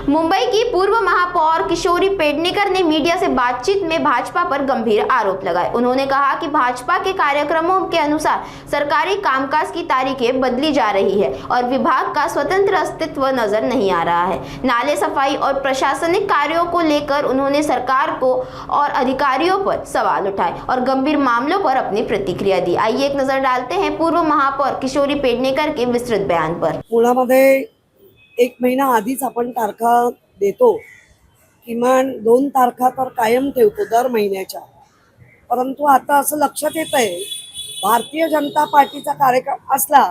मुंबई की पूर्व महापौर किशोरी पेडनेकर ने मीडिया से बातचीत में भाजपा पर गंभीर आरोप लगाए। उन्होंने कहा कि भाजपा के कार्यक्रमों के अनुसार सरकारी कामकाज की तारीखें बदली जा रही है और विभाग का स्वतंत्र अस्तित्व नजर नहीं आ रहा है। नाले सफाई और प्रशासनिक कार्यों को लेकर उन्होंने सरकार को और अधिकारियों पर सवाल उठाए और गंभीर मामलों पर अपनी प्रतिक्रिया दी। आइए एक नजर डालते हैं पूर्व महापौर किशोरी पेडनेकर के विस्तृत बयान पर। पुण्यामध्ये 1 महिना आधीच आपण तारखा देतो, किमान 2 तारखा तर कायम ठेवतो दर महिन्याच्या। परंतु आता असं लक्षात येत आहे, भारतीय जनता पार्टीचा कार्यक्रम असला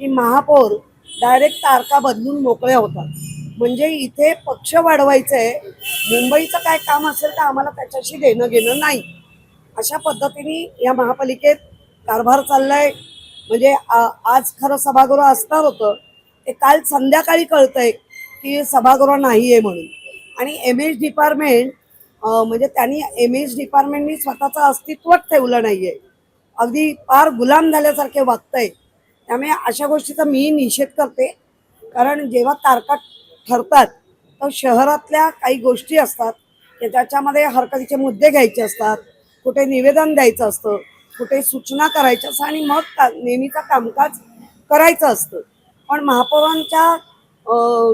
की महापौर डायरेक्ट तारखा बदलून मोकळे होतात। म्हणजे इथे पक्ष वाढवायचे, मुंबईचं काय काम असेल तर आम्हाला त्याच्याशी देणं घेणं नाही, अशा पद्धतीने या महापालिकेत कारभार चाललाय। म्हणजे आज खरं सभागृह असणार होतं, ते काल संध्याकाळी कळतंय की सभागृह नाहीये म्हणून। आणि एमएच डिपार्टमेंट म्हणजे त्यांनी एमएच डिपार्टमेंटनी स्वतःचं अस्तित्वच ठेवलं नाहीये, अगदी फार गुलाम झाल्यासारखे वागतंय। त्यामुळे अशा गोष्टीचा मी निषेध करते, कारण जेव्हा तारखा ठरतात तर शहरातल्या काही गोष्टी असतात की त्याच्यामध्ये हरकतीचे मुद्दे घ्यायचे असतात, कुठे निवेदन द्यायचं असतं, कुठे सूचना करायच्या असतात आणि मग नेहमीचं कामकाज करायचं असतं। पण महापौरांच्या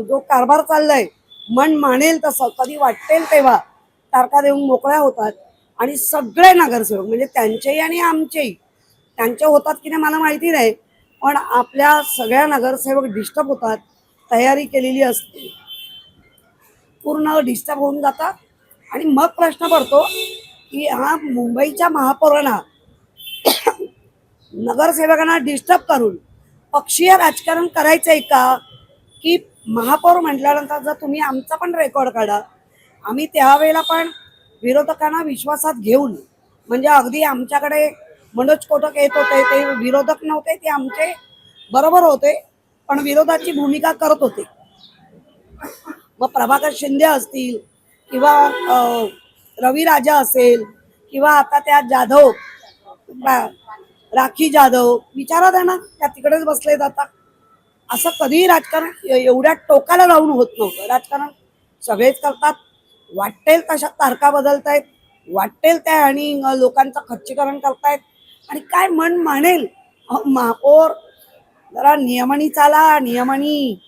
जो कारभार चाललाय, मन मानेल तसं कधी वाटेल तेव्हा तारखा देऊन मोकळ्या होतात आणि सगळे नगरसेवक म्हणजे त्यांचेही आणि आमचेही, त्यांचे होतात की नाही मला माहिती नाही, पण आपल्या सगळ्या नगरसेवक डिस्टर्ब होतात। तयारी केलेली असते, पूर्ण डिस्टर्ब होऊन जातात आणि मग प्रश्न पडतो की हा मुंबईच्या महापौरांना नगरसेवकांना डिस्टर्ब करून पक्षीय राजकारण करायचंय का? की महापौर म्हटल्यानंतर जर तुम्ही आमचा पण रेकॉर्ड काढा, आम्ही त्यावेळेला पण विरोधकांना विश्वासात घेऊन, म्हणजे अगदी आमच्याकडे मनोज कोटक येत होते, ते विरोधक नव्हते, ते आमचे बरोबर होते पण विरोधाची भूमिका करत होते। मग प्रभाकर शिंदे असतील किंवा रवी राजा असेल किंवा आता त्या जाधव राखी जाधव, विचारा त्यांना, त्या तिकडेच बसले जातात। असं कधीही राजकारण एवढ्या टोकाला जाऊन होत नव्हतं। राजकारण सगळेच करतात, वाटेल तशा तारखा बदलतायत, वाटेल त्या आणि लोकांचं खच्चीकरण करतायत आणि काय मन मानेल। महापौर जरा नियमाने चाला, नियमाने